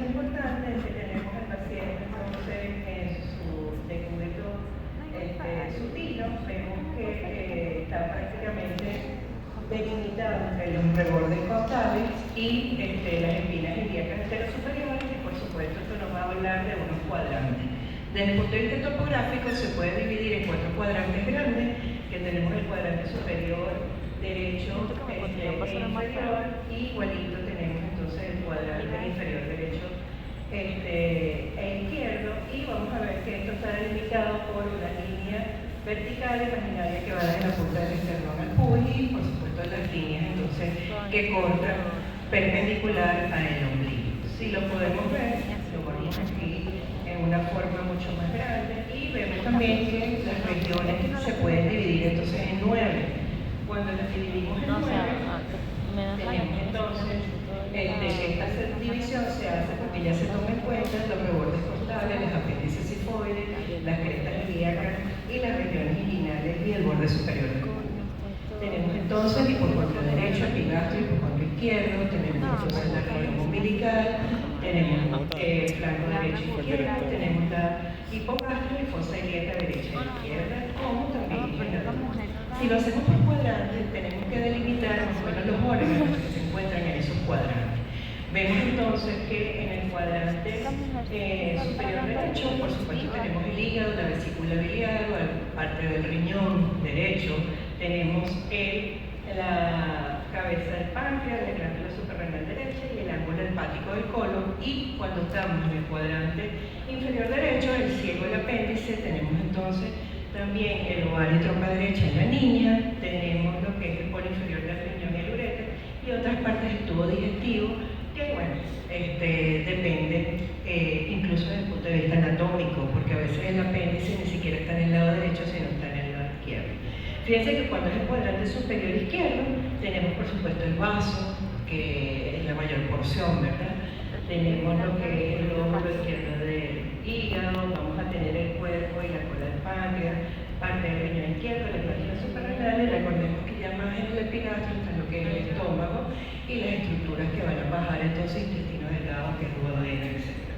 importante es que tenemos al paciente entonces en su decúbito supino, vemos que está prácticamente delimitado entre los rebordes costales y las espinas ilíacas anterosuperiores, y por supuesto esto nos va a hablar de unos cuadrantes. Desde el punto de vista topográfico se puede dividir en 4 cuadrantes grandes, que tenemos el cuadrante superior derecho inferior, y igualito tenemos entonces el cuadrante inferior derecho e izquierdo, y vamos a ver que esto está delimitado por una línea vertical imaginaria que va desde la punta del esternón al pubis, y por supuesto las líneas entonces que cortan perpendicular al ombligo. Si lo podemos ver, lo ponemos aquí en una forma mucho más grande, y vemos también que las regiones se pueden dividir entonces en 9. Cuando las dividimos en 9, tenemos entonces esta división se hace porque ya se toma en cuenta los rebordes costales, las apéndices sifoides, las crestas ilíacas y las regiones inguinales y el borde superior del cuello. Tenemos entonces hipocondrio derecho, epigastrio, hipocondrio izquierdo, tenemos entonces la región umbilical, tenemos flanco derecho e izquierdo, tenemos la hipogastrio y fosa ilíaca derecha e izquierda, como también generador. Si lo hacemos por cuadrantes, tenemos que delimitar más o menos los órganos que se encuentran en esos cuadrantes. Vemos entonces que en el cuadrante superior derecho, por supuesto, tenemos el hígado, la vesícula biliar, parte del riñón derecho, tenemos la cabeza del páncreas, la glándula suprarrenal derecha y el ángulo hepático del colon. Y cuando estamos en el cuadrante inferior derecho, el ciego del apéndice, tenemos entonces también el ovario y trompa derecha en la niña, tenemos lo que es el polo inferior del riñón y el uréter, y otras partes del tubo digestivo que, bueno, depende incluso desde el punto de vista anatómico, porque a veces el apéndice ni siquiera está en el lado derecho, sino está en el lado izquierdo. Fíjense que cuando es el cuadrante superior izquierdo, tenemos por supuesto el vaso, que es la mayor porción, ¿verdad? Tenemos lo que es el lóbulo izquierdo del hígado, vamos a tener el cuerpo y la cola del páncreas, parte del riñón izquierdo, la glándula suprarrenal, y recordemos que ya más en el epigastrio está lo que es el estómago y las estructuras que van a bajar entonces intestino delgado, que es duodeno, etc.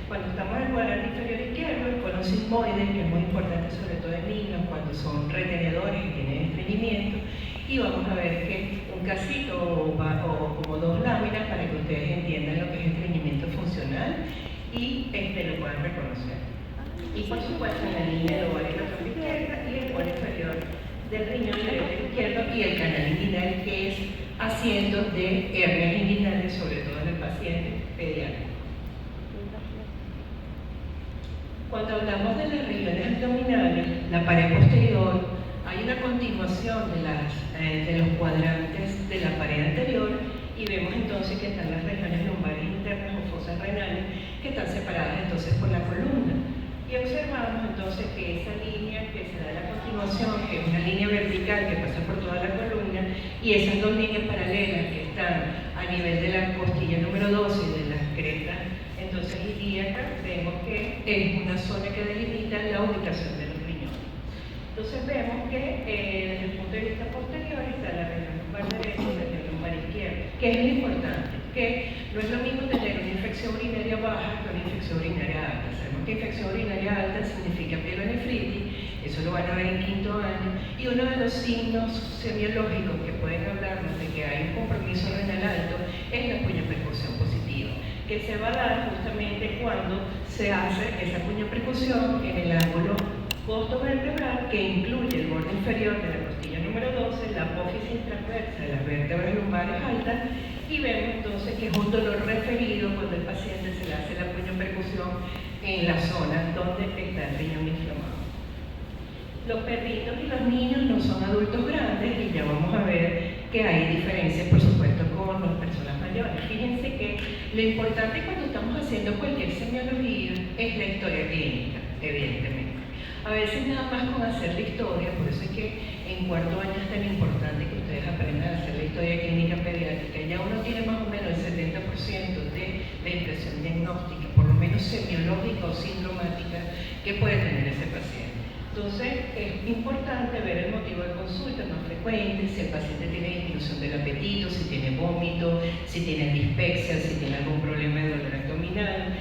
Cuando estamos en el cuadrante inferior izquierdo, el colon sigmoide, que es muy importante sobre todo en niños cuando son retenedores y tienen estreñimiento, y vamos a ver que un casito o como 2 láminas para que ustedes entiendan lo que es estreñimiento funcional y lo puedan reconocer. Y por supuesto en la línea del ovario y la trompa izquierda y el polo inferior del riñón y del izquierdo y el canal inguinal, que es haciendo de hernias inguinales, sobre todo en el paciente pediátrico. Cuando hablamos de las regiones abdominales, la pared posterior, hay una continuación de los cuadrantes de la pared anterior, y vemos entonces que están las regiones lumbares internas o fosas renales, que están separadas entonces por la columna. Y observamos entonces que esa línea que se da a la continuación, que es una línea vertical que pasa por toda la columna, y esas 2 líneas paralelas que están a nivel de la costilla número 12 y de las crestas entonces ilíacas, vemos que es una zona que delimita la ubicación de los riñones. Entonces vemos que desde el punto de vista posterior está la región lumbar derecha y la región lumbar izquierda. ¿Qué es lo importante? Que no es lo mismo tener una infección urinaria baja que una infección urinaria alta. Sabemos que infección urinaria alta significa pielonefritis, eso lo van a ver en 5º año, y uno de los signos semiológicos que pueden hablarnos de que hay un compromiso renal alto es la cuña percusión positiva, que se va a dar justamente cuando se hace esa cuña percusión en el ángulo costo-vertebral, que incluye el borde inferior de la costilla número 12, la apófisis transversa de las vértebras lumbares altas, y vemos entonces que es un dolor referido cuando el paciente se le hace la cuña percusión en la zona donde está el riñón inflamado. Los perritos y los niños no son adultos grandes, y ya vamos a ver que hay diferencias, por supuesto, con las personas mayores. Fíjense que lo importante cuando estamos haciendo cualquier semiología es la historia clínica, evidentemente. A veces nada más con hacer la historia, por eso es que en 4º año es tan importante que ustedes aprendan a hacer la historia clínica pediátrica. Ya uno tiene más o menos el 70% de la impresión diagnóstica, por lo menos semiológica o sindromática, que puede tener ese paciente. Entonces, es importante ver el motivo de consulta más frecuente, si el paciente tiene disminución del apetito, si tiene vómito, si tiene dispepsia, si tiene algún problema de dolor abdominal.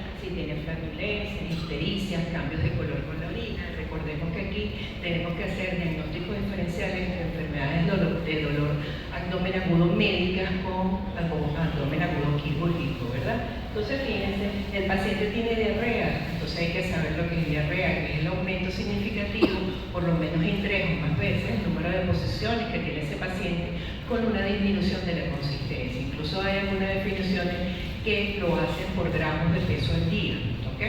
tenemos que hacer diagnósticos diferenciales entre enfermedades de dolor abdomen agudo médicas con abdomen agudo quirúrgico, ¿verdad? Entonces, fíjense, el paciente tiene diarrea, entonces hay que saber lo que es diarrea, que es el aumento significativo, por lo menos en 3 o más veces, el número de posiciones que tiene ese paciente con una disminución de la consistencia. Incluso hay algunas definiciones que lo hacen por gramos de peso al día, ¿ok?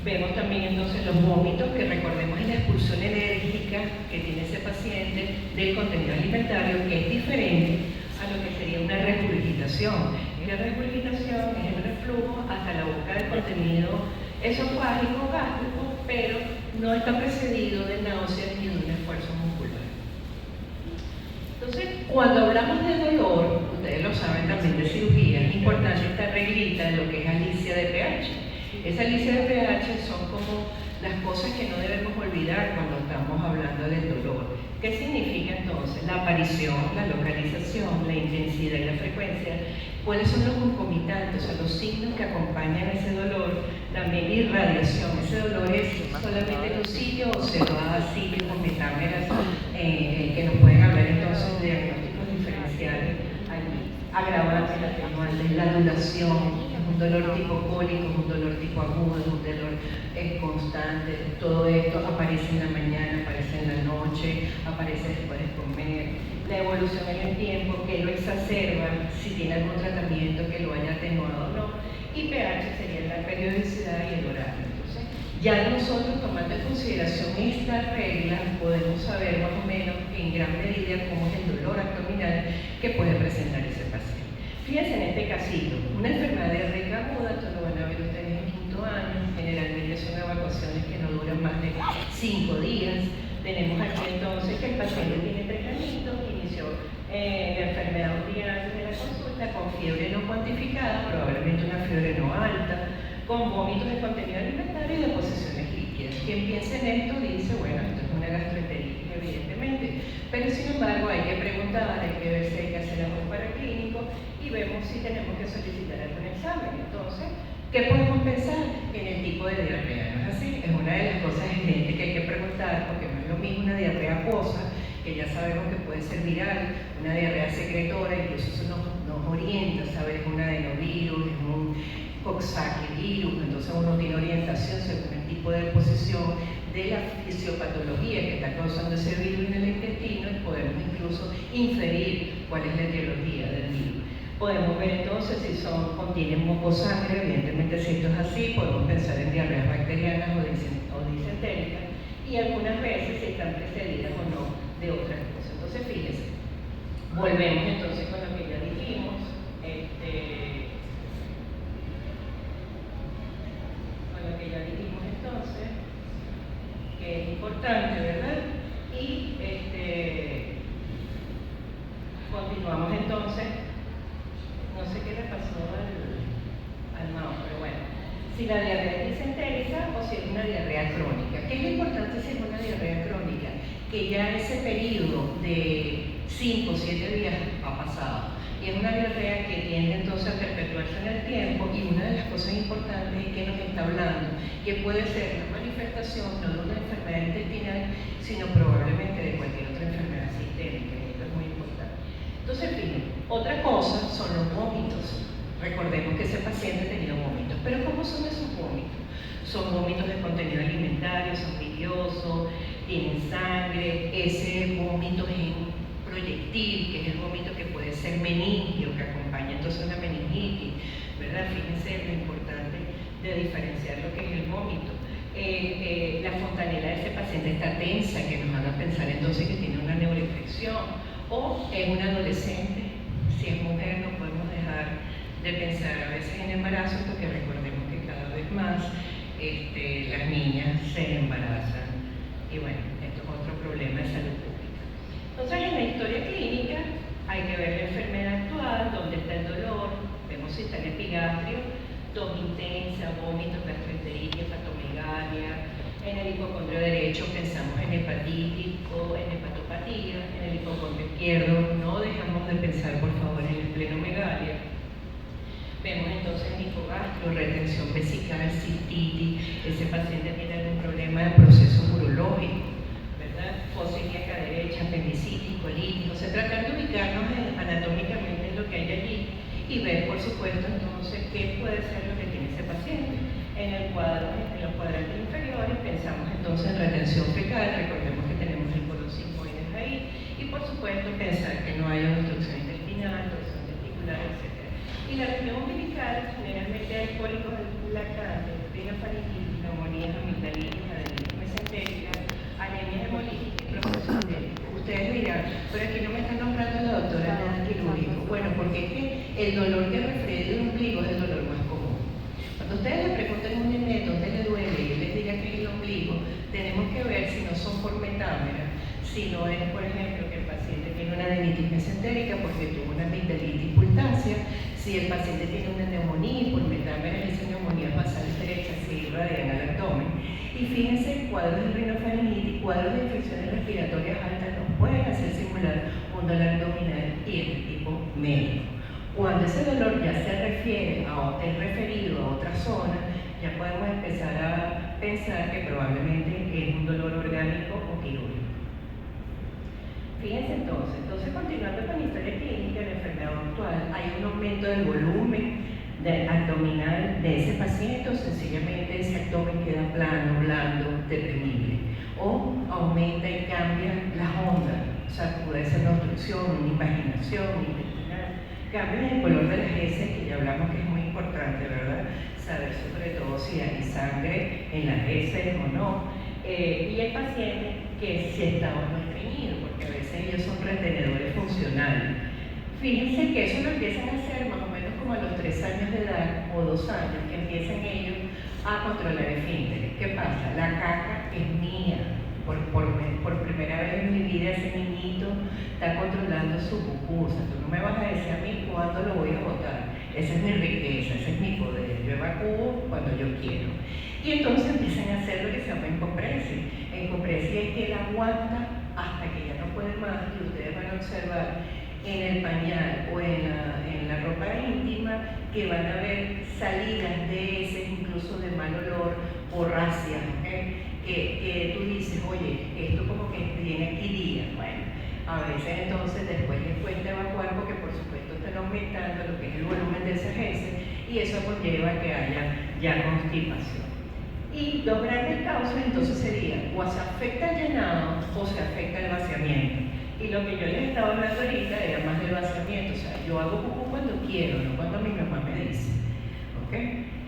Vemos también entonces los vómitos, que recordemos es la expulsión enérgica que tiene ese paciente del contenido alimentario, que es diferente a lo que sería una regurgitación. La regurgitación es el reflujo hasta la boca del contenido esofágico gástrico, pero no está precedido de náuseas ni de un esfuerzo muscular. Entonces, cuando hablamos de dolor, ustedes lo saben también de cirugía, es importante esta reglita de lo que es Alicia de pH. Esa Alicia de pH son como las cosas que no debemos olvidar cuando estamos hablando del dolor. ¿Qué significa entonces? La aparición, la localización, la intensidad y la frecuencia. ¿Cuáles son los concomitantes, o los signos que acompañan ese dolor? También la irradiación. ¿Ese dolor es solamente en un sitio o se va así con metámeras que nos pueden hablar entonces de diagnósticos diferenciales? Agravantes, atenuantes, la duración. Un dolor tipo cólico, un dolor tipo agudo, un dolor constante. Todo esto aparece en la mañana, aparece en la noche, aparece después de comer. La evolución en el tiempo, que lo exacerba, si tiene algún tratamiento que lo haya atenuado o no. Y pH sería la periodicidad y el horario. Entonces, ya nosotros, tomando en consideración estas reglas, podemos saber más o menos en gran medida cómo es el dolor abdominal que puede presentar ese paciente. Fíjense en este casito, una enfermedad diarreica aguda, esto lo van a ver ustedes en quinto año, generalmente son evacuaciones que no duran más de 5 días. Tenemos aquí entonces que el paciente tiene 3 añitos, inició la enfermedad un día antes de la consulta con fiebre no cuantificada, probablemente una fiebre no alta, con vómitos de contenido alimentario y deposiciones líquidas. Quien piensa en esto dice, bueno, esto es una gastroenteritis evidentemente, pero sin embargo hay que preguntar, hay que ver si hay que hacer algún paraclínico y vemos si tenemos que solicitar algún examen. Entonces, ¿qué podemos pensar en el tipo de diarrea? ¿No es así? Es una de las cosas evidentes que hay que preguntar, porque no es lo mismo una diarrea acuosa, que ya sabemos que puede ser viral, una diarrea secretora, incluso eso nos orienta a saber es un adenovirus, es un Coxsackie virus, entonces uno tiene orientación según el tipo de deposición de la fisiopatología que está causando ese virus en el intestino y podemos incluso inferir cuál es la etiología del virus. Podemos ver entonces si contienen mucosangre, evidentemente si esto es así, podemos pensar en diarreas bacterianas o disentéricas y algunas veces si están precedidas o no de otras cosas. Entonces fíjense, volvemos entonces con lo que ya dijimos, entonces, que es importante, ¿verdad? Y continuamos entonces. No sé qué le pasó al mouse, pero bueno. Si la diarrea es disentérica o si es una diarrea crónica. ¿Qué es lo importante si es una diarrea crónica? Que ya ese periodo de 5 o 7 días ha pasado. Y es una diarrea que tiende entonces a perpetuarse en el tiempo y una de las cosas importantes es que nos está hablando que puede ser una manifestación no de una enfermedad intestinal, sino probablemente de cualquier otra enfermedad sistémica. Y esto es muy importante. Entonces, fíjense, otra cosa son los vómitos. Recordemos que ese paciente tenía vómitos. ¿Pero cómo son esos vómitos? Son vómitos de contenido alimentario, son biliosos, tienen sangre, ese vómito es un proyectil, que es el vómito que puede ser meningio, que acompaña entonces una meningitis, ¿verdad? Fíjense lo importante de diferenciar lo que es el vómito. La fontanela de ese paciente está tensa, que nos haga pensar entonces que tiene una neuroinfección, o es un adolescente. Si es mujer no podemos dejar de pensar a veces en embarazo, porque recordemos que cada vez más las niñas se embarazan y bueno, esto es otro problema de salud pública. Entonces en la historia clínica hay que ver la enfermedad actual, dónde está el dolor, vemos si está el epigastrio, tos intensa, vómitos, gastroenteritis, hepatomegalia. En el hipocondrio derecho pensamos en hepatitis o en hepatopatía. En el hipocondrio izquierdo no dejamos de pensar, por favor, en la esplenomegalia. Vemos entonces hipogastro, retención vesical, cistitis. Ese paciente tiene algún problema de proceso urológico, fosa ilíaca derecha, apendicitis, colitis, o sea, tratar de ubicarnos anatómicamente en lo que hay allí y ver, por supuesto, entonces, qué puede ser lo que tiene ese paciente. En el cuadro, en los cuadrantes inferiores, pensamos entonces en retención fecal, recordemos que tenemos el colon sigmoides ahí, y por supuesto pensar que no haya obstrucción intestinal, torsión testicular, etc. Y la región umbilical, generalmente hay cólicos lactantes, rinofaringitis, neumonías, amigdalitis, adenitis mesentérica, anemia hemolítica y proceso endémico. Ustedes dirán, pero aquí no me está nombrando la doctora nada quirúrgico. Bueno, porque es que el dolor que refriega el ombligo es el dolor más común. Cuando ustedes le pregunten a un neneto, ¿dónde le duele? Y él les diga que es el ombligo, tenemos que ver si no son por metámera, si no es, por ejemplo, que el paciente tiene una adenitis mesentérica porque tuvo una amigdalitis pultácea, si el paciente tiene una neumonía, por metámera esa neumonía basales derecha se irradian al abdomen. Y fíjense, cuadros de rinofaringitis, cuadros de infecciones respiratorias altas nos pueden hacer simular un dolor abdominal y es de tipo médico. Cuando ese dolor ya se refiere es referido a otra zona, ya podemos empezar a pensar que probablemente es un dolor orgánico o quirúrgico. Fíjense entonces continuando con la historia clínica de la enfermedad actual, hay un aumento del volumen abdominal de ese paciente o sencillamente ese abdomen queda plano, blando, deprimible. O aumenta y cambia las ondas, o sea, puede ser una obstrucción, una invaginación intestinal, cambios en el color de las heces, que ya hablamos que es muy importante, ¿verdad? Saber sobre todo si hay sangre en las heces o no. Y el paciente que si está o no estreñido, porque a veces ellos son retenedores funcionales. Fíjense que eso lo empiezan a hacer más o menos como a los 3 años de edad o 2 años, que empiezan ellos a controlar el esfínter. ¿Qué pasa? La caca es mía. Por primera vez en mi vida ese niñito está controlando su pupú. O sea, tú no me vas a decir a mí cuándo lo voy a botar. Esa es mi riqueza, ese es mi poder. Yo evacúo cuando yo quiero. Y entonces empiezan a hacer lo que se llama encopresia. Encopresia es que él aguanta hasta que ya no puede más, y ustedes van a observar en el pañal o en la ropa íntima que van a haber salidas de heces, incluso de mal olor o racias, ¿okay? Que tú dices, oye, esto como que tiene aquí días. Bueno, a veces entonces después les cuesta evacuar porque por supuesto están aumentando lo que es el volumen de esas heces y eso conlleva que haya ya constipación. Y dos grandes causas entonces serían o se afecta el llenado o se afecta el vaciamiento. Y lo que yo les estaba hablando ahorita era más del vaciamiento, o sea, yo hago pupú cuando quiero, no cuando mi mamá me dice. ¿Ok?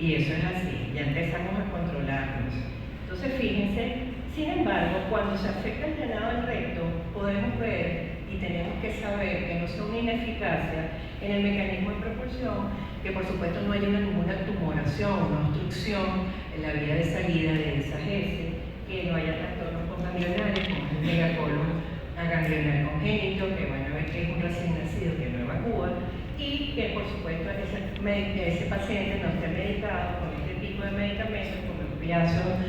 Y eso es así, ya empezamos a controlarnos. Entonces fíjense, sin embargo, cuando se afecta el llenado del recto, podemos ver y tenemos que saber que no sea una ineficacia en el mecanismo de propulsión, que por supuesto no haya ninguna tumoración, una obstrucción en la vía de salida de esas heces, que no haya trastornos conganglionales como el megacolon ganglional congénito, que van a ver que es un recién nacido que no evacúa, y que por supuesto ese paciente no esté medicado con este tipo de medicamentos como el opiáceos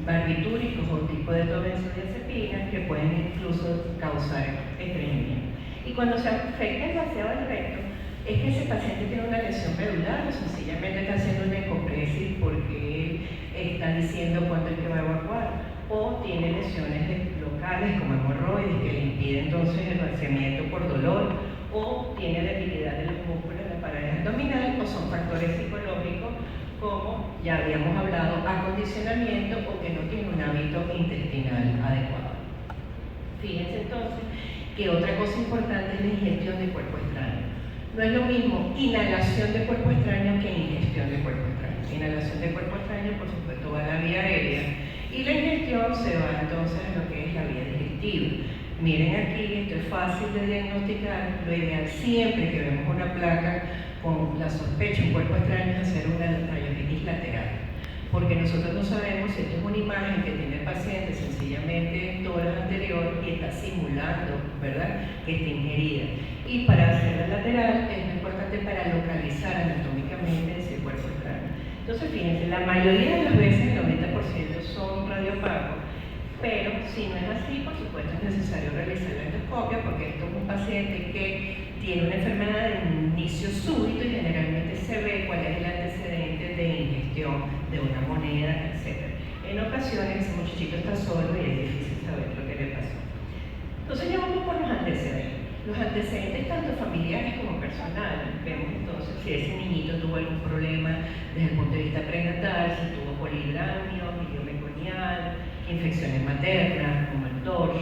barbitúricos o tipo de benzodiazepinas que pueden incluso causar estreñimiento. Y cuando se afecta el vaciado del recto, es que ese paciente tiene una lesión medular o sencillamente está haciendo una encopresis porque él está diciendo cuándo es que va a evacuar, o tiene lesiones locales como hemorroides que le impiden entonces el vaciamiento por dolor, o tiene debilidad de los músculos de la pared abdominal, o son factores psicológicos como ya habíamos hablado, acondicionamiento o que no tiene un hábito intestinal adecuado. Fíjense entonces que otra cosa importante es la ingestión de cuerpo extraño. No es lo mismo inhalación de cuerpo extraño que ingestión de cuerpo extraño. Inhalación de cuerpo extraño, por supuesto, va a la vía aérea y la ingestión se va entonces a lo que es la vía digestiva. Miren aquí, esto es fácil de diagnosticar. Lo ideal siempre que vemos una placa con la sospecha, un cuerpo extraño, es hacer una rayonetis lateral. Porque nosotros no sabemos si esto es una imagen que tiene el paciente sencillamente en tórax anterior y está simulando, ¿verdad?, que está ingerida. Y para hacerla lateral es muy importante para localizar anatómicamente ese cuerpo extraño. Entonces, fíjense, la mayoría de las veces, el 90% son radiopagos, pero si no es así, por supuesto es necesario realizar la endoscopia porque esto es un paciente que tiene una enfermedad de inicio súbito y generalmente se ve cuál es el antecedente de ingestión de una moneda, etc. En ocasiones ese muchachito está solo y es difícil saber lo que le pasó. Entonces ya vamos por los antecedentes. Los antecedentes tanto familiares como personales. Vemos entonces si ese niñito tuvo algún problema desde el punto de vista prenatal, si tuvo polidramio, meconial, infecciones maternas como el TORCH,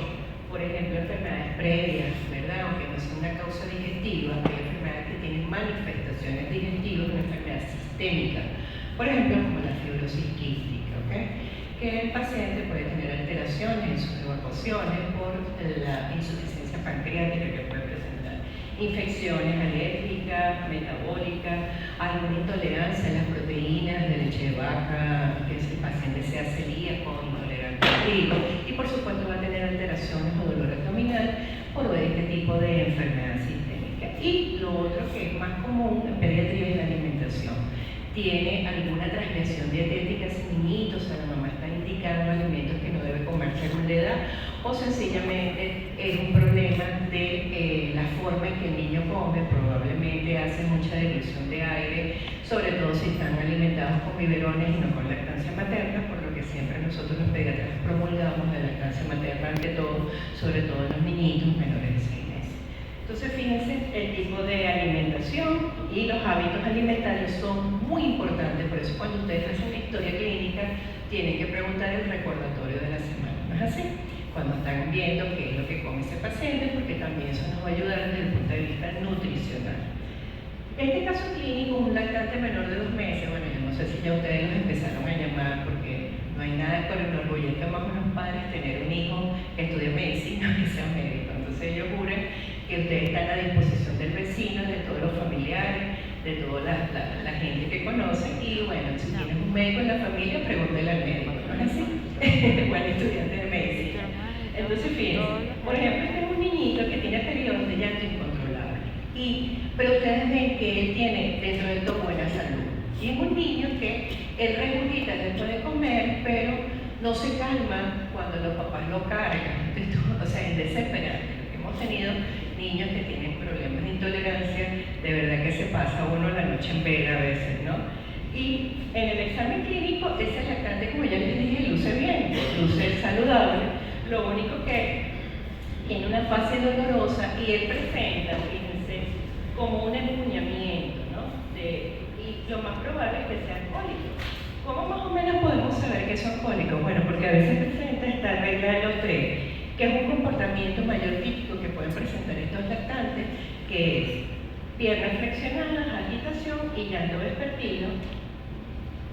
por ejemplo, enfermedades previas, ¿verdad? Aunque no sea una causa digestiva, hay enfermedades que tienen manifestaciones digestivas, una enfermedad sistémica, por ejemplo, como la fibrosis quística, ¿ok? Que el paciente puede tener alteraciones en sus evacuaciones por la insuficiencia pancreática que puede presentar, infecciones alérgicas, metabólicas, alguna intolerancia a las proteínas de leche de vaca, que si el paciente sea celíaco, intolerante al trigo, y por supuesto va a tener alteraciones o dolor abdominal por este tipo de enfermedad sistémica. Y lo otro que es más común en pediatría es la alimentación. Tiene alguna transgresión dietética ese niñito, o sea, la mamá está indicando alimentos que no debe comer según la edad, o sencillamente es un problema de la forma en que el niño come, probablemente hace mucha dilución de aire, sobre todo si están alimentados con biberones y no con lactancia materna, por lo que siempre nosotros los pediatras promulgamos la lactancia materna ante todo, sobre todo en los niñitos menores de 6 meses. Entonces, fíjense, el tipo de alimentación y los hábitos alimentarios son muy importantes, por eso cuando ustedes hacen una historia clínica tienen que preguntar el recordatorio de la semana, ¿no es así? Cuando están viendo qué es lo que come ese paciente, porque también eso nos va a ayudar desde el punto de vista nutricional. Este caso clínico, un lactante menor de 2 meses, bueno, yo no sé si ya ustedes los empezaron a llamar porque no hay nada que nos enorgullezca más a los padres tener un hijo que estudie medicina, que sea médico. Entonces ellos juran que ustedes están a disposición del vecino, de todos los familiares, de toda la gente que conocen, y bueno, si tienes un médico en la familia, pregúntale al médico, ¿no es así? Igual estudiante de medicina. Entonces, fíjense, por ejemplo, este es un niñito que tiene periodos de llanto incontrolable, pero ustedes ven que él tiene dentro de todo buena salud. Y es un niño que él regurgita después de comer, pero no se calma cuando los papás lo cargan, o sea, es desesperante. Hemos tenido niños que tienen problemas de intolerancia, de verdad que se pasa uno la noche en vela a veces, ¿no? Y en el examen clínico, ese lactante, como ya les dije, luce bien, luce saludable, lo único que tiene una fase dolorosa y él presenta, fíjense, como un empuñamiento, ¿no? Y lo más probable es que sea cólico. ¿Cómo más o menos podemos saber que son cólicos? Bueno, porque a veces presenta esta regla de los 3, que es un comportamiento mayor típico que pueden presentar estos lactantes, que es piernas flexionadas, agitación y llanto vespertino,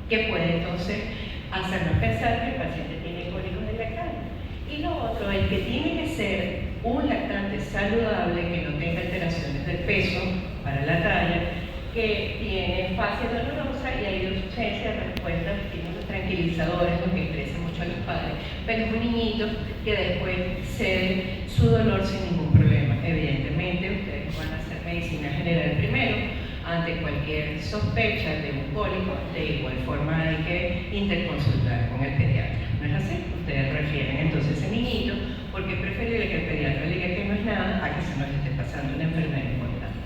que puede entonces hacernos pensar que el paciente tiene cólicos de lactancia. Y lo otro es que tiene que ser un lactante saludable, que no tenga alteraciones del peso para la talla, que tiene fase dolorosa y hay ausencia de respuesta a estímulos tranquilizadores, lo que estresa mucho a los padres, pero es un niñito que después cede su dolor sin ningún problema. Evidentemente, ustedes van a hacer medicina general primero, ante cualquier sospecha de un cólico, de igual forma hay que interconsultar con el pediatra. ¿No es así? Ustedes refieren entonces a ese niñito, porque es preferible que el pediatra le diga que no es nada a que se nos esté pasando una enfermedad importante.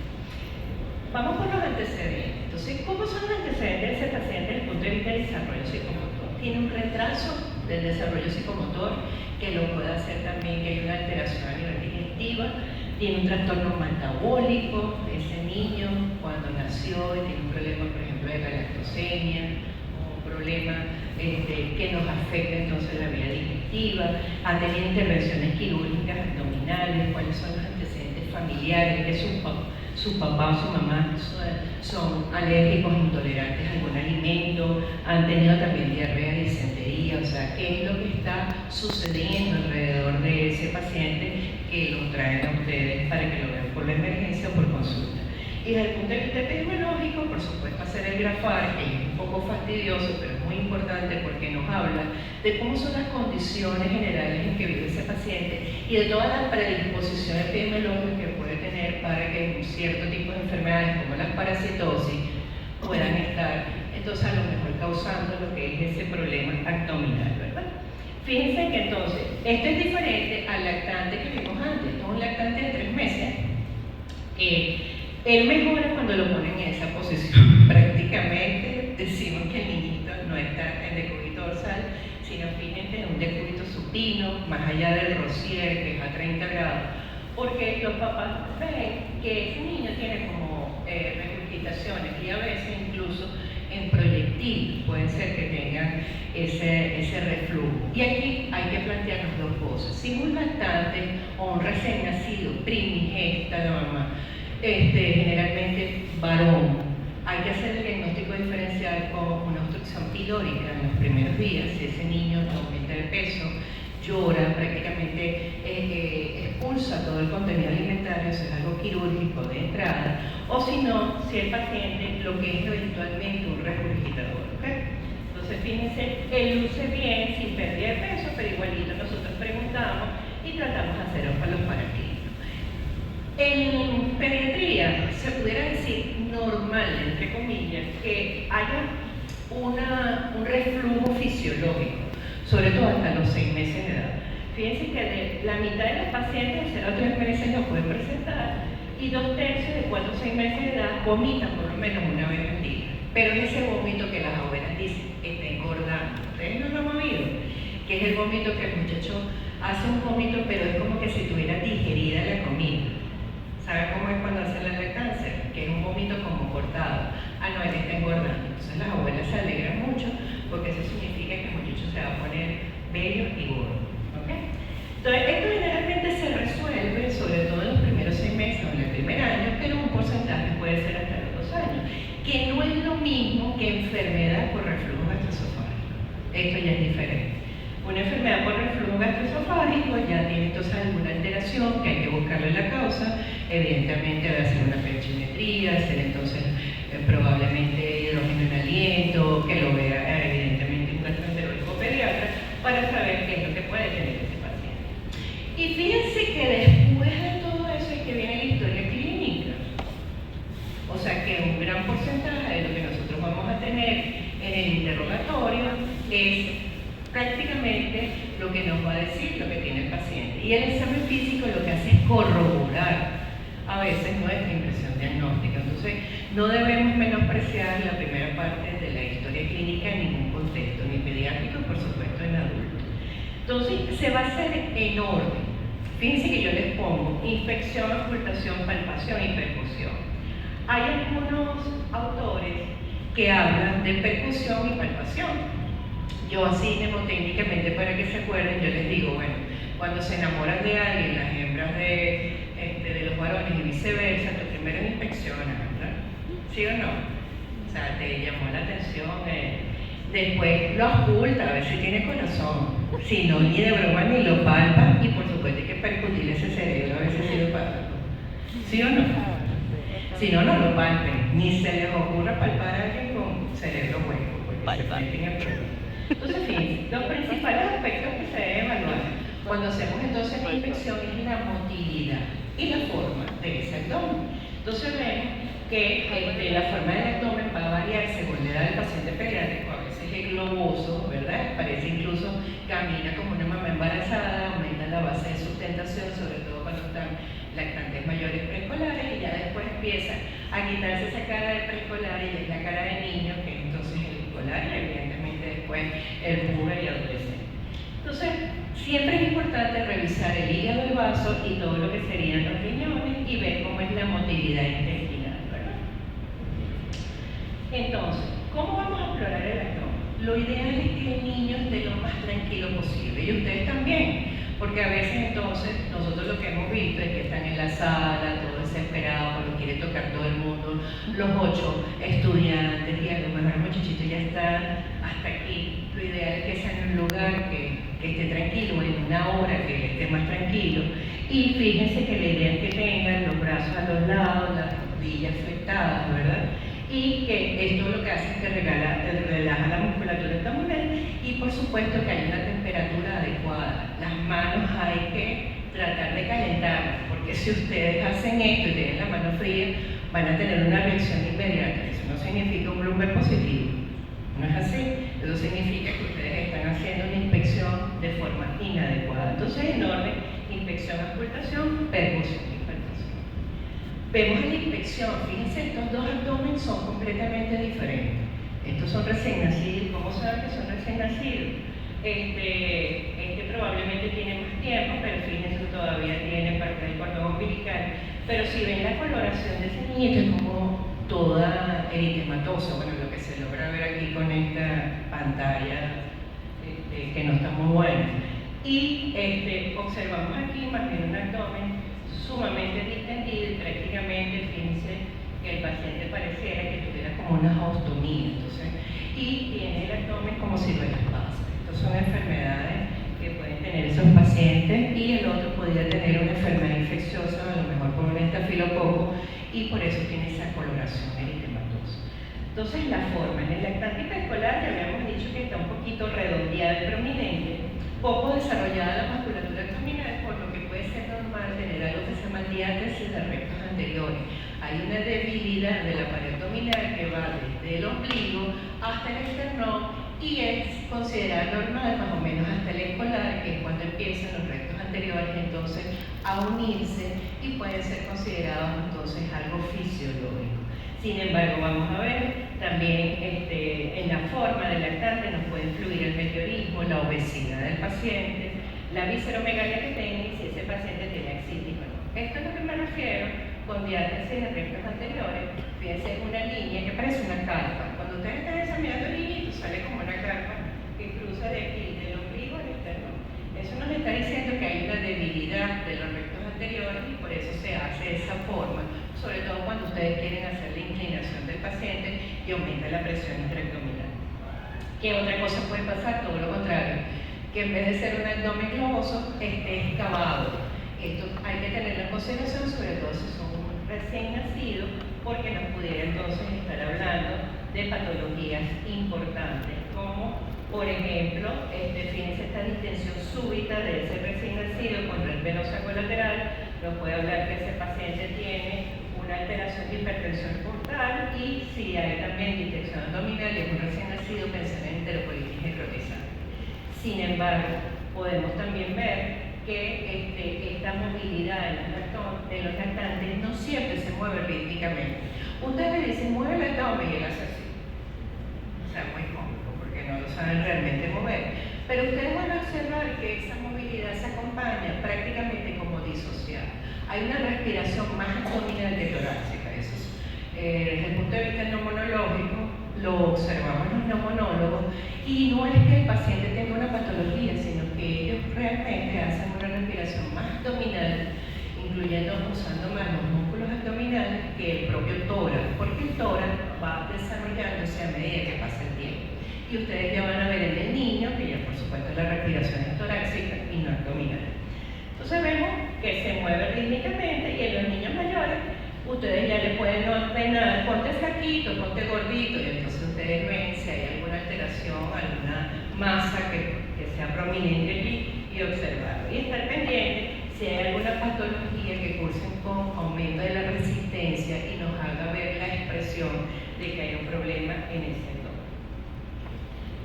Vamos por los antecedentes. Entonces, ¿cómo son los antecedentes de ese paciente desde el punto de vista del desarrollo psicomotor? Tiene un retraso del desarrollo psicomotor que lo puede hacer también que hay una alteración a nivel digestiva, tiene un trastorno metabólico, ese niño cuando nació y tiene un problema, por ejemplo, de galactosemia, un problema que nos afecta entonces la vía digestiva, ha tenido intervenciones quirúrgicas abdominales, cuáles son los antecedentes familiares, que su papá o su mamá son alérgicos, intolerantes a algún alimento, han tenido también diarrea, disentería, o sea, qué es lo que está sucediendo alrededor de ese paciente que lo traen a ustedes para que lo vean por la emergencia o por consulta. Y desde el punto de vista epidemiológico, por supuesto, hacer el grafar, que es un poco fastidioso, pero es muy importante porque nos habla de cómo son las condiciones generales en que vive ese paciente y de toda la predisposición epidemiológica que puede tener para que un cierto tipo de enfermedades como la parasitosis puedan estar, entonces a lo mejor causando lo que es ese problema abdominal, ¿verdad? Fíjense que entonces, esto es diferente al lactante que vimos antes, es un lactante de 3 meses, él mejora cuando lo ponen en esa posición. Prácticamente decimos que el niñito no está en decúbito dorsal, sino fíjense en un decúbito supino, más allá del Rosier, que es a 30 grados, porque los papás ven que ese niño tiene como regurgitaciones y a veces incluso en proyectil pueden ser que tengan ese reflujo. Y aquí hay que plantearnos dos cosas. Si un lactante o un recién nacido, primigesta la mamá, generalmente varón, hay que hacer el diagnóstico diferencial con una obstrucción pilórica en los primeros días. Si ese niño aumenta de peso, llora, prácticamente expulsa todo el contenido alimentario, eso es algo quirúrgico de entrada, o si no, si el paciente lo que es eventualmente un regurgitador. ¿Okay? Entonces fíjense, él luce bien, sin pérdida de peso, pero igualito nosotros preguntamos y tratamos de hacer los paraquínicos. En pediatría se pudiera decir normal, entre comillas, que haya un reflujo fisiológico, sobre todo hasta los 6 meses de edad. Fíjense que de la mitad de los pacientes de 0 a 3 meses lo pueden presentar y 2/3 de 4 a 6 meses de edad vomitan por lo menos una vez al día. Pero es ese vómito que las abuelas dicen, está engordando. ¿Ustedes no lo han oído? Que es el vómito que el muchacho hace un vómito, pero es como que si tuviera digerida la comida. ¿Saben cómo es cuando hace la lactancia? Que es un vómito como cortado. Ah, no, él está engordando. Entonces las abuelas se alegran mucho porque eso significa que el muchacho se va a poner bello y gordo. ¿Okay? Entonces, esto generalmente se resuelve, sobre todo en los primeros 6 meses o en el primer año, pero un porcentaje puede ser hasta los 2 años, que no es lo mismo que enfermedad por reflujo gastroesofágico. Esto ya es diferente. Una enfermedad por reflujo gastroesofágico ya tiene entonces alguna alteración que hay que buscarle la causa. Evidentemente debe hacer una pechimetría, hacer entonces probablemente hidrógeno en aliento, que lo vea evidentemente un gastroenterólogo pediatra para saber qué es lo que puede tener ese paciente. Y fíjense que después de todo eso es que viene la historia clínica. O sea que un gran porcentaje de lo que nosotros vamos a tener en el interrogatorio es prácticamente lo que nos va a decir lo que tiene el paciente. Y el examen físico lo que hace es corroborar a veces nuestra impresión diagnóstica. Entonces, no debemos menospreciar la primera parte de la historia clínica en ningún contexto, ni pediátrico, por supuesto, en adulto. Entonces, se va a hacer en orden. Fíjense que yo les pongo inspección, ocultación, palpación y percusión. Hay algunos autores que hablan de percusión y palpación. Yo así mnemotécnicamente, para que se acuerden, yo les digo, bueno, cuando se enamoran de alguien, las hembras de los varones y viceversa, tú primero inspeccionas, ¿verdad? ¿Sí o no? O sea, te llamó la atención, después lo oculta, a ver si tiene corazón, si no, ni de broma ni lo palpa, y por supuesto hay que percutir ese cerebro, a veces sí lo palpa. ¿Sí o no? Si no, no lo palpen, ni se les ocurra palpar a alguien con cerebro hueco, porque se meten en problemas. Entonces, fíjense, los principales aspectos que se deben evaluar cuando hacemos entonces la inspección es la motilidad y la forma de ese abdomen. Entonces vemos que la forma del abdomen va a variar según la edad del paciente pediátrico, a veces es globoso, ¿verdad? Parece incluso camina como una mamá embarazada, aumenta la base de sustentación, sobre todo cuando están lactantes mayores preescolares, y ya después empieza a quitarse esa cara de preescolar y ya es la cara de niño, que es entonces el escolar y evidentemente después el puber y adolescente. Entonces, siempre es importante revisar el hígado, el vaso y todo lo que serían los riñones y ver cómo es la motilidad intestinal, ¿verdad? Entonces, ¿cómo vamos a explorar el abdomen? Lo ideal es que el niño esté lo más tranquilo posible y ustedes también, porque a veces entonces nosotros lo que hemos visto es que están en la sala, todo desesperado, lo quiere tocar todo el mundo, los 8 estudiantes y a lo mejor el muchachito ya está hasta aquí. Lo ideal es que sea en un lugar que esté tranquilo, en una hora que esté más tranquilo. Y fíjense que la idea es que tengan los brazos a los lados, las rodillas flectadas, ¿verdad? Y que esto lo que hace es que relaja la musculatura abdominal y por supuesto que hay una temperatura adecuada. Las manos hay que tratar de calentarlas, porque si ustedes hacen esto y tienen la mano fría, van a tener una reacción inmediata. Eso no significa un Bloomberg positivo, no es así. Eso significa que ustedes están haciendo una inspección de forma inadecuada. Entonces, en orden, inspección, ocultación, percusión y palpación. Vemos en la inspección, fíjense, estos dos abdomen son completamente diferentes. Estos son recién nacidos. ¿Cómo saben que son recién nacidos? Este probablemente tiene más tiempo, pero fíjense, todavía tiene parte del cordón umbilical. Pero si ven la coloración de ese niño, que es como toda eritematosa, bueno, lo que se logra ver aquí con esta pantalla, que no está muy buena. Y observamos aquí más bien un abdomen sumamente distendido y prácticamente, fíjense, que el paciente pareciera que tuviera como una ostomía, entonces, y tiene el abdomen como siluetas básicas. Estas son enfermedades que pueden tener esos pacientes, y el otro podría tener una enfermedad infecciosa, a lo mejor por un estafilococo, y por eso tiene esa coloración eritematosa. Entonces, la forma en el lactante preescolar, ya habíamos dicho que está un poquito redondeada y prominente, poco desarrollada la musculatura abdominal, por lo que puede ser normal tener algo que se llama diátesis de rectos anteriores. Hay una debilidad de la pared abdominal que va desde el ombligo hasta el esternón, y es considerada normal más o menos hasta el escolar, que es cuando empiezan los rectos anteriores entonces a unirse y pueden ser considerados entonces algo fisiológico. Sin embargo, vamos a ver también en la forma del lactante nos puede influir el meteorismo, la obesidad del paciente, la visceromegalia que tenga y si ese paciente tiene ascitis o no. Esto es lo que me refiero con diátesis de rectos anteriores. Fíjense, es una línea que parece una carpa. Cuando ustedes están examinando el niñito, sale como una carpa que cruza de aquí, del ombligo al esternón. Eso nos está diciendo que hay una debilidad de los rectos anteriores y por eso se hace de esa forma, sobre todo cuando ustedes quieren hacer la inclinación del paciente y aumenta la presión intraabdominal. ¿Qué otra cosa puede pasar? Todo lo contrario, que en vez de ser un abdomen globoso, esté excavado. Esto hay que tenerlo en consideración, sobre todo si son recién nacidos, porque nos pudiera entonces estar hablando de patologías importantes, como por ejemplo, fíjense esta distensión súbita de ese recién nacido con red venosa colateral, nos puede hablar que ese paciente tiene una alteración de hipertensión portal, y si hay también distensión abdominal y es un recién nacido, pensar en enterocolitis necrotizante. Sin embargo, podemos también ver que esta movilidad en los lactantes no siempre se mueve rítmicamente. Ustedes le dicen, mueve el abdomen y él hace así. O sea, muy cómico, porque no lo saben realmente mover. Pero ustedes van a observar que esa movilidad se acompaña prácticamente como disociada. Hay una respiración más abdominal que torácica. Eso es, desde el punto de vista neumonológico, lo observamos los neumonólogos, y no es que el paciente tenga una patología, sino que ellos realmente hacen una respiración más abdominal, incluyendo usando más los músculos abdominales que el propio tórax, porque el tórax va desarrollándose a medida que pasa el tiempo. Y ustedes ya van a ver en el niño que ya por supuesto la respiración es torácica y no abdominal. Entonces vemos que se mueve rítmicamente, y en los niños mayores ustedes ya le pueden ordenar, ponte flaquito, ponte gordito, y entonces ustedes ven si hay alguna alteración, alguna masa que sea prominente allí, y observarlo. Y estar pendiente si hay alguna patología que cursen con aumento de la resistencia y nos haga ver la expresión de que hay un problema en ese entorno.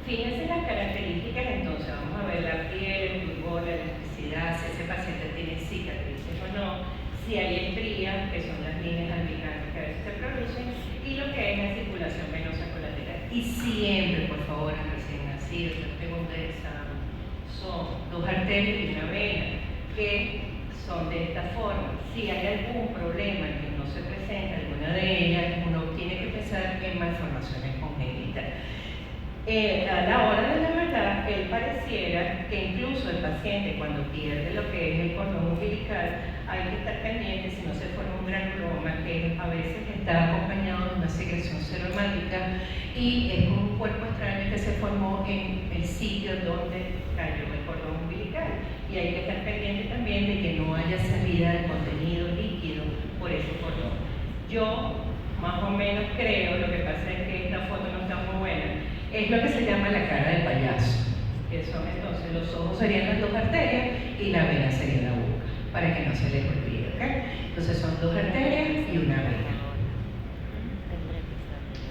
Fíjense las características, entonces vamos a ver la piel, el fulgor, la elasticidad, si ese paciente tiene cicatrices o no, si hay estrías, que son las líneas albicantes que a veces se producen, y lo que es la circulación venosa colateral. Y siempre, por favor, al recién nacido, esta pregunta de examen, son dos arterias y una vena, que son de esta forma. Si hay algún problema que no se presenta, alguna de ellas, uno tiene que pensar en malformaciones congénitas. A la hora de la verdad, él pareciera que incluso el paciente, cuando pierde lo que es el cordón umbilical, hay que estar pendiente si no se forma un granuloma, que a veces está acompañado de una secreción serohemática, y es como un cuerpo extraño que se formó en el sitio donde cayó el cordón umbilical. Y hay que estar pendiente también de que no haya salida de contenido líquido por ese cordón. Yo más o menos creo, lo que pasa es que esta foto no está muy buena, es lo que se llama la cara del payaso, que son entonces los ojos serían las dos arterias y la vena sería la boca, para que no se les olvide, ¿ok? Entonces son dos arterias y una vena.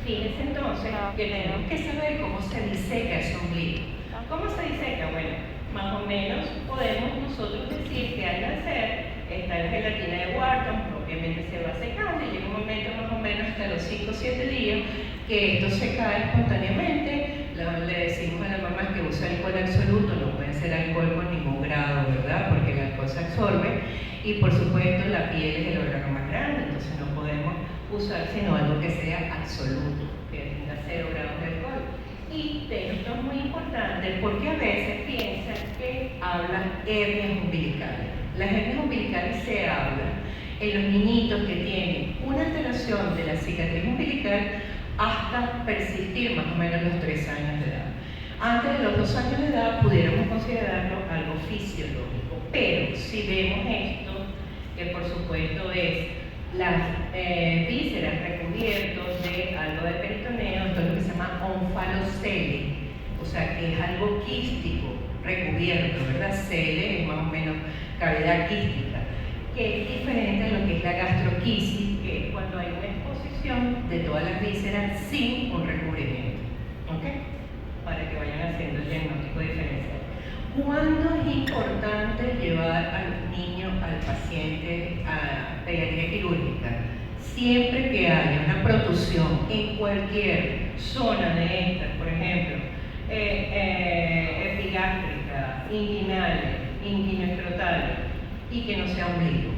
Fíjense entonces que tenemos que saber cómo se diseca ese ombligo. ¿Cómo se diseca? Bueno, más o menos podemos nosotros decir que al nacer está la gelatina de Wharton, obviamente se va secando y llega un momento más o menos hasta los 5 o 7 días que esto se cae espontáneamente, le decimos a la mamá que usa alcohol absoluto, no puede ser alcohol con ningún grado, ¿verdad? Porque el alcohol se absorbe y por supuesto la piel es el órgano más grande, entonces no podemos usar sino algo que sea absoluto, que tenga 0 grados de alcohol. Y esto es muy importante porque a veces piensan que hablan hernias umbilicales. Las hernias umbilicales se hablan en los niñitos que tienen una alteración de la cicatriz umbilical hasta persistir más o menos los 3 años de edad. Antes de los 2 años de edad pudiéramos considerarlo algo fisiológico, pero si vemos esto, que por supuesto es las vísceras recubiertos de algo de peritoneo, esto es lo que se llama onfalocele, o sea que es algo quístico, recubierto, ¿verdad? Cele es más o menos cavidad quística, que es diferente a lo que es la gastroquisis, que es cuando hay una exposición de todas las vísceras sin un recubrimiento, ¿ok? Para que vayan haciendo el diagnóstico diferencial. ¿Cuándo es importante llevar al niño, al paciente, a pediatría quirúrgica? Siempre que haya una protusión en cualquier zona de estas, por ejemplo, epigástrica, inguinales, inguinoescrotales, y que no sea ombligo,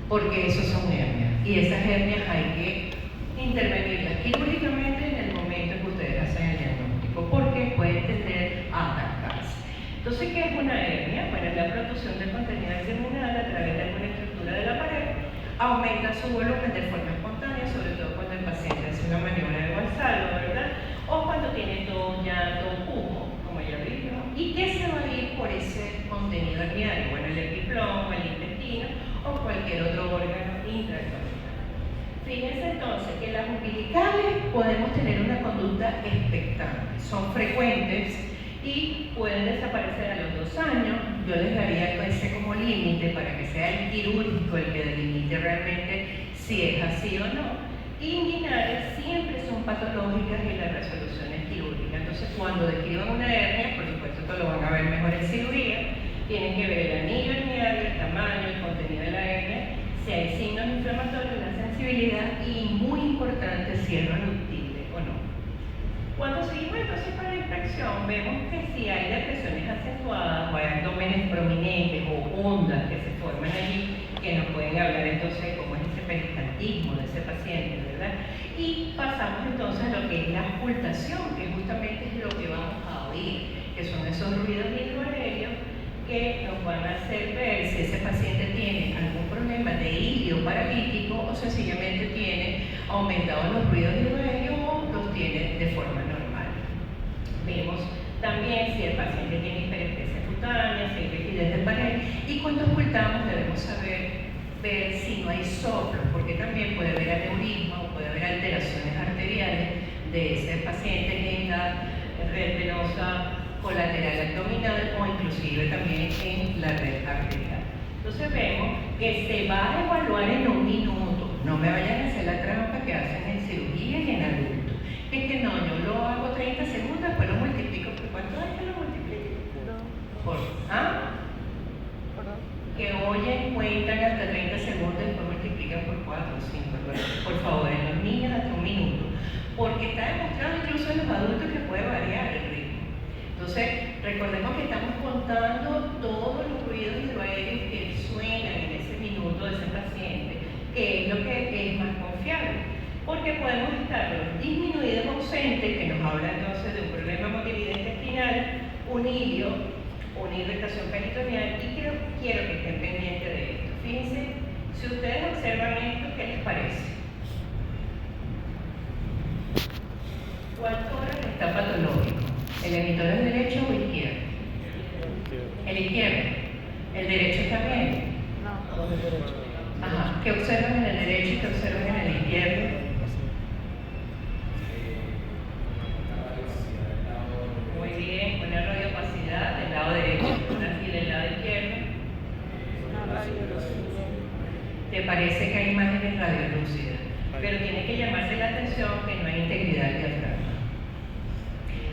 porque esos son hernias, y esas hernias hay que intervenirlas quirúrgicamente en el momento en que ustedes hacen el diagnóstico, porque pueden tender a atacarse. Entonces, ¿qué es una hernia? Bueno, es la protusión del contenido abdominal a través de alguna estructura de la pared, aumenta su volumen de forma espontánea, sobre todo cuando el paciente hace una maniobra de Valsalva, ¿verdad? O cuando tiene tos, llanto, humo, como ya vimos. ¿Y qué se va a ir por ese contenido herniario? Bueno, el epiplomo, el intestino o cualquier otro órgano intraabdominal. Fíjense entonces que las umbilicales podemos tener una conducta expectante, son frecuentes y pueden desaparecer a los 2 años. Yo les daría ese como límite para que sea el quirúrgico el que delimite realmente si es así o no. Inguinales siempre son patológicas y la resolución es quirúrgica. Entonces, cuando describan una hernia, por supuesto esto lo van a ver mejor en cirugía, tienen que ver el anillo herniario, el tamaño, el contenido de la hernia, si hay signos inflamatorios, la sensibilidad y, muy importante, si es reductible o no. Cuando seguimos entonces para la inspección, vemos que si hay depresiones acentuadas o hay abdómenes prominentes o ondas que se forman allí, que nos pueden hablar entonces de cómo es ese peristantismo de ese paciente, ¿verdad? Y pasamos entonces a lo que es la auscultación, que justamente es lo que vamos a oír, que son esos ruidos hidroaéreos que nos van a hacer ver si ese paciente tiene algún problema de ilio paralítico o sencillamente tiene aumentados los ruidos hidroaéreos o los tiene de forma normal. Vemos también si el paciente tiene hiperestesia cutánea, si hay rigidez de pared, y cuando auscultamos debemos saber ver si no hay soplo, porque también puede haber aneurisma o puede haber alteraciones arteriales de ese paciente en la red venosa colateral abdominal o inclusive también en la red arterial. Entonces vemos que se va a evaluar en 1 minuto. No me vayan a hacer la trampa que hacen en cirugía y en adultos. Es que no, yo lo hago 30 segundos, después lo multiplico. ¿Por cuánto es que lo multiplico? Que oyen, cuentan hasta 30 segundos, después multiplican por 4 o 5. Por favor, en los niños hasta 1 minuto. Porque está demostrado incluso en los adultos que puede variar el ritmo. Entonces, recordemos que estamos contando todos los ruidos hidroaéreos que suenan en ese minuto de ese paciente, que es lo que es más confiable. Porque podemos estar los disminuidos ausentes, que nos habla entonces de un problema de motilidad intestinal, un ilio, una irritación peritoneal, y quiero que estén pendientes de esto. Fíjense, si ustedes observan esto, ¿qué les parece? ¿Cuál tórax está patológico? ¿El emitor es derecho o izquierdo? El izquierdo. ¿El derecho está bien? No, el derecho. Ajá. ¿Qué observan en el derecho y qué observan en el izquierdo? Muy bien, una radiopacidad del lado derecho y del lado izquierdo. ¿Te parece que hay imágenes radiolúcidas? Pero tiene que llamarse la atención que no hay integridad del diafragma.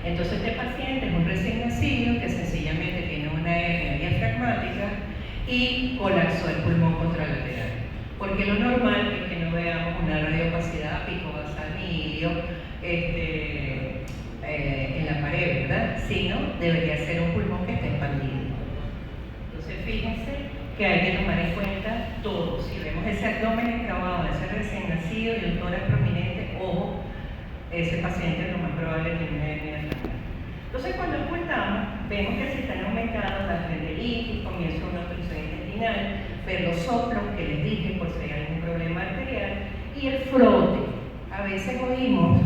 Entonces este paciente es un recién nacido que sencillamente tiene una hernia diafragmática y colapsó el pulmón contralateral. Porque lo normal es que no veamos una radiopacidad apicobasal ni ilio en la sino debería ser un pulmón que esté expandido. Entonces fíjense que hay que tomar en cuenta todo. Si vemos ese abdomen encravado, ese recién nacido y un tórax prominente, ojo, ese paciente lo más probable es que tiene una hernia transversal. Entonces cuando ocultamos, vemos que se están aumentando las tendinitis, comienza una obstrucción intestinal, ver los soplos que les dije por si hay algún problema arterial, y el frote. A veces oímos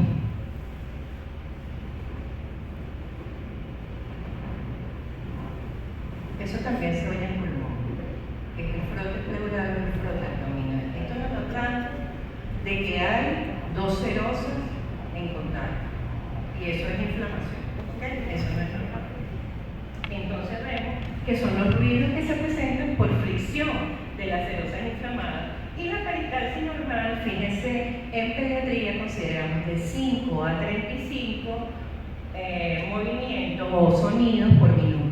eso también se oye en pulmón, que es el frote pleural o el frote abdominal. Esto nos da tanto de que hay dos serosas en contacto, y eso es inflamación, ¿okay? Eso no es normal. Entonces vemos que son los ruidos que se presentan por fricción de las serosas inflamadas, y la peristalsis normal, fíjense, en pediatría consideramos de 5 a 35 movimientos o sonidos por minuto.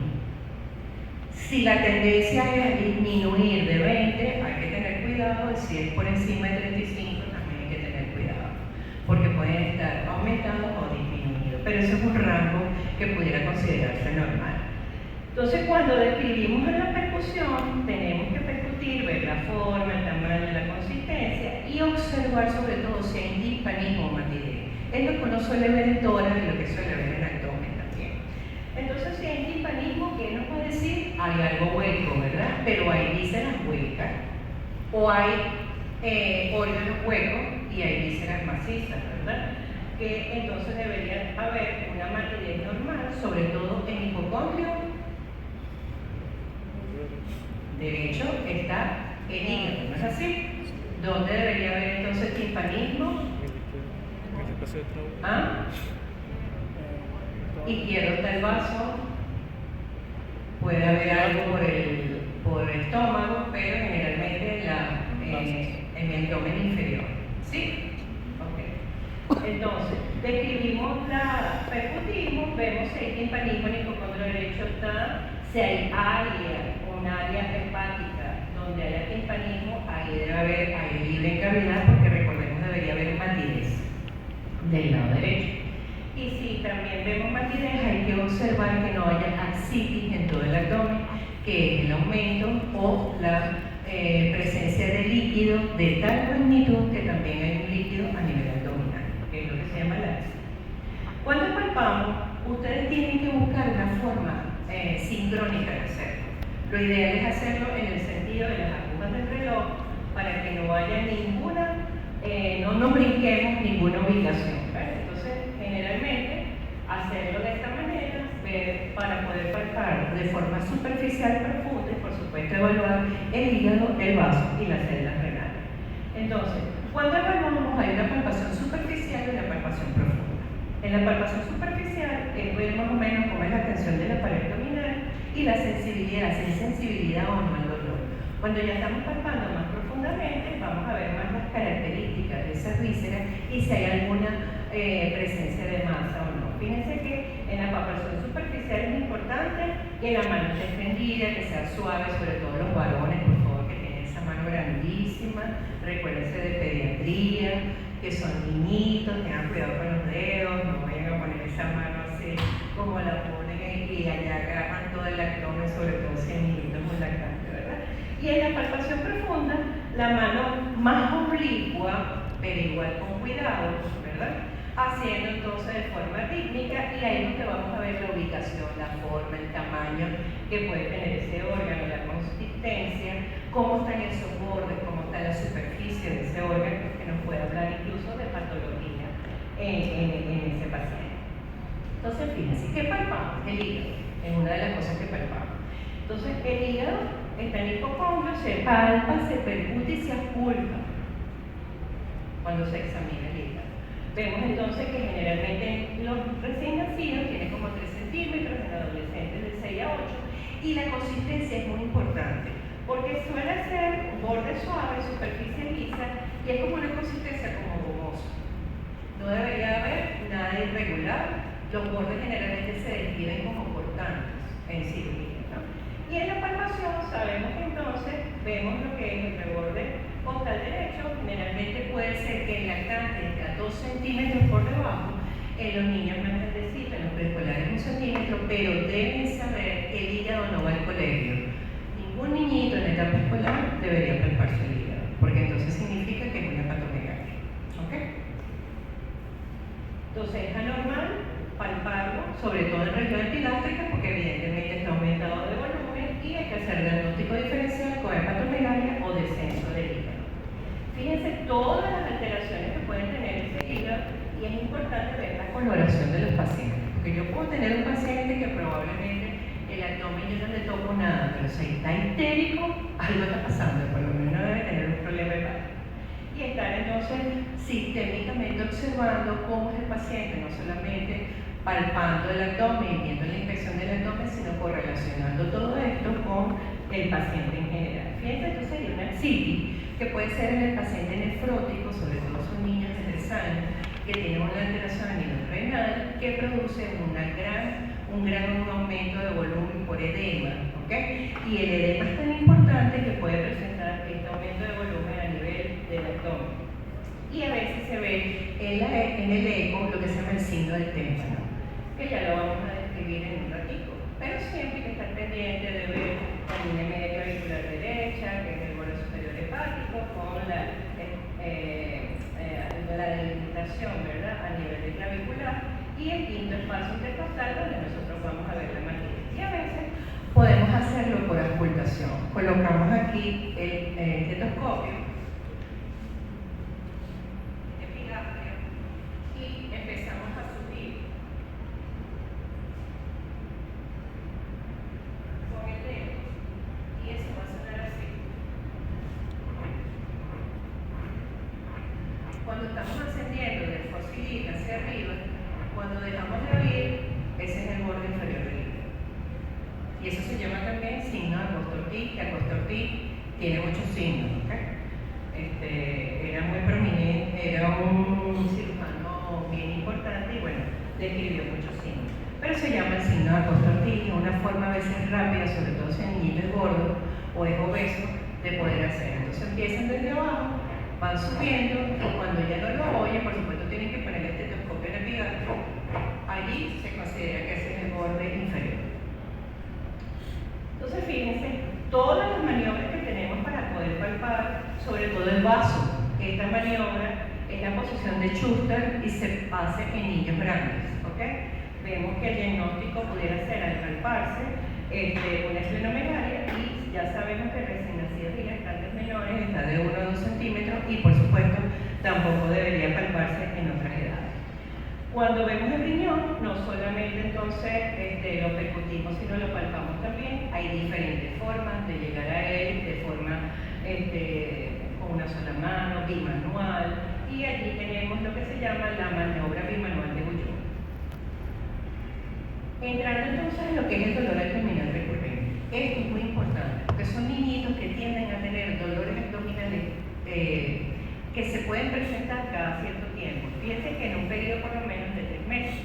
Si la tendencia es disminuir de 20, hay que tener cuidado, y si es por encima de 35, también hay que tener cuidado, porque pueden estar aumentados o disminuidos, pero eso es un rango que pudiera considerarse normal. Entonces, cuando describimos en la percusión, tenemos que percutir, ver la forma, el tamaño, la consistencia y observar sobre todo si hay timpanismo o matidez. Es lo que uno suele ver en tórax y lo que suele ver en abdomen también. Entonces, si hay timpanismo, ¿qué nos puede decir? Hay algo hueco, ¿verdad? Pero hay vísceras huecas, o hay órganos huecos y hay vísceras macizas, ¿verdad? Que entonces debería haber una matidez normal, sobre todo en hipocondrio derecho está el hígado, ¿no es así? ¿Dónde debería haber entonces timpanismo? ¿Ah? Izquierdo está el vaso, puede haber algo por el estómago, pero generalmente en el abdomen inferior. ¿Sí? Ok. Entonces, describimos percutimos, vemos si hay timpanismo en el hipocondrio derecho, si hay un área hepática donde haya timpanismo, ahí debe haber aire libre en cavidad, porque recordemos debería haber matidez del lado derecho. Y si también vemos matidez, hay que observar que no haya ascitis en todo el abdomen, que es el aumento o la presencia de líquido de tal magnitud que también hay un líquido a nivel abdominal, que es lo que se llama la ascitis. Cuando palpamos, ustedes tienen que buscar una forma sincrónica de hacerlo. Lo ideal es hacerlo en el sentido de las agujas del reloj, para que no haya ninguna, no nos brinquemos ninguna ubicación, ¿vale? Entonces, generalmente, hacerlo de esta manera, para poder palpar de forma superficial profunda y, por supuesto, evaluar el hígado, el vaso y las células renales. Entonces, cuando evaluamos, hay una palpación superficial y una palpación profunda. En la palpación superficial es ver más o menos cómo es la tensión de la pared abdominal y la sensibilidad, si hay sensibilidad o no al dolor. Cuando ya estamos palpando más profundamente, vamos a ver más las características de esas vísceras y si hay alguna presencia de masa o no. Fíjense que en la palpación superficial es importante que la mano esté extendida, que sea suave, sobre todo los varones, por favor, que tienen esa mano grandísima. Recuérdense de pediatría, que son niñitos, tengan cuidado con los dedos, no vayan a poner esa mano así como la ponen y allá agarran todo el abdomen, sobre todo si hay niñitos muy lactantes, ¿verdad? Y en la palpación profunda, la mano más oblicua, pero igual con cuidado, ¿verdad? Haciendo entonces de forma rítmica, y ahí es donde vamos a ver la ubicación, la forma, el tamaño que puede tener ese órgano, la consistencia, cómo están esos bordes, cómo está la superficie de ese órgano, que nos puede hablar incluso de patología en ese paciente. Entonces, fíjense, ¿qué palpamos? El hígado, es una de las cosas que palpamos. Entonces, el hígado está en hipocondrio, se palpa, se percute y se ausculta cuando se examina el hígado. Vemos entonces que generalmente los recién nacidos tienen como 3 centímetros, en adolescentes de 6 a 8, y la consistencia es muy importante, porque suele ser borde suave, superficie lisa, y es como una consistencia como gomosa. No debería haber nada irregular, los bordes generalmente se describen como cortantes en cirugía, ¿no? Y en la palpación sabemos que entonces vemos lo que es el reborde costal derecho, generalmente puede ser que el lactante esté a 2 centímetros por debajo En los niños más grandecitos, en los preescolares 1 centímetro, pero deben saber que el hígado no va al colegio. Ningún niñito en la etapa escolar debería palparse el hígado, porque entonces significa que es una hepatomegalia. ¿Ok? Entonces es anormal palparlo, sobre todo en región epigástrica, porque evidentemente está aumentado de volumen y hay que hacer diagnóstico diferencial con hepatomegalia o descenso del hígado. Fíjense todas las alteraciones que pueden tener ese hígado y es importante ver la coloración de los pacientes, porque yo puedo tener un paciente que probablemente el abdomen yo no le toco nada, pero si está histérico, algo está pasando, por lo menos debe tener un problema hepático. Y estar entonces sistémicamente observando cómo es el paciente, no solamente palpando el abdomen y viendo la inspección del abdomen, sino correlacionando todo esto con el paciente en general. Fíjense, esto sería una excitis que puede ser en el paciente nefrótico, sobre todo son niños de 3 años, que tienen una alteración a nivel renal que produce un gran aumento de volumen por edema, ¿ok? Y el edema es tan importante que puede presentar este aumento de volumen a nivel del abdomen. Y a veces se ve en el eco lo que se llama el signo del témpano, que ya lo vamos a describir en un ratito. Pero siempre hay que estar pendiente de ver la línea media clavicular derecha, que es el borde superior hepático, con la delimitación, ¿verdad?, a nivel de clavicular, y el quinto espacio intercostal, donde nosotros vamos a ver la materia. Y a veces podemos hacerlo por auscultación. Colocamos aquí el estetoscopio epigastrio y empezamos a subir con el dedo, y eso va a sonar así. Cuando estamos ascendiendo del fossilito hacia arriba, cuando dejamos de oír, ese es el borde inferior del hígado. Y eso se llama también signo de Acosta-Ortiz, que Acosta-Ortiz tiene muchos signos, ¿ok? Era muy prominente, era un cirujano bien importante y bueno, describió muchos signos. Pero se llama el signo de Acosta-Ortiz, una forma a veces rápida, sobre todo si el niño es gordo o es obeso, de poder hacer. Entonces empiezan desde abajo, van subiendo y cuando ya no lo oyen, por supuesto tienen que poner el estetoscopio en el epigastrio. Allí se considera que ese es el borde inferior. Entonces fíjense, todas las maniobras que tenemos para poder palpar, sobre todo el vaso. Esta maniobra es la posición de Schuster y se hace en niños grandes, ¿ok? Vemos que el diagnóstico pudiera ser al palparse una esplenomegalia y ya sabemos que recién nacidos y gestantes menores está de 1 a 2 centímetros y por supuesto tampoco debería palparse en otras edades. Cuando vemos el riñón, no solamente entonces lo percutimos, sino lo palpamos también. Hay diferentes formas de llegar a él, de forma con una sola mano, bimanual, y allí tenemos lo que se llama la maniobra bimanual de Bullón. Entrando entonces en lo que es el dolor abdominal recurrente. Esto es muy importante, porque son niñitos que tienden a tener dolores abdominales que se pueden presentar cada cierto tiempo. Fíjense que en un periodo por lo menos de 3 meses.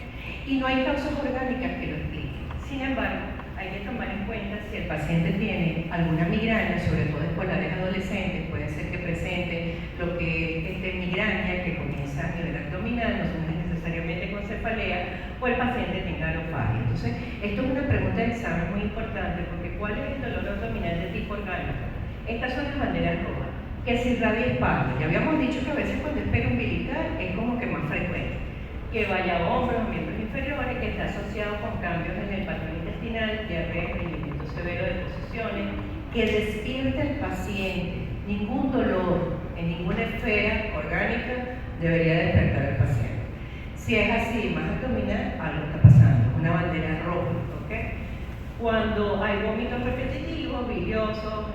Y no hay causas orgánicas que lo expliquen. Sin embargo, hay que tomar en cuenta si el paciente tiene alguna migraña, sobre todo escolares adolescentes, puede ser que presente lo que es migraña que comienza a nivel abdominal, no es necesariamente con cefalea, o el paciente tenga alofagia. Entonces, esto es una pregunta de examen muy importante, porque ¿cuál es el dolor abdominal de tipo orgánico? Estas son las banderas rojas, que se irradia espalda. Ya habíamos dicho que a veces cuando es periumbilical es como que más frecuente, que vaya a hombros, miembros inferiores, que está asociado con cambios en el patrón intestinal, diarrea, estreñimiento severo de posiciones, que despierte al paciente. Ningún dolor en ninguna esfera orgánica debería despertar al paciente. Si es así, más abdominal, algo está pasando, una bandera roja, ¿ok? Cuando hay vómitos repetitivos, biliosos,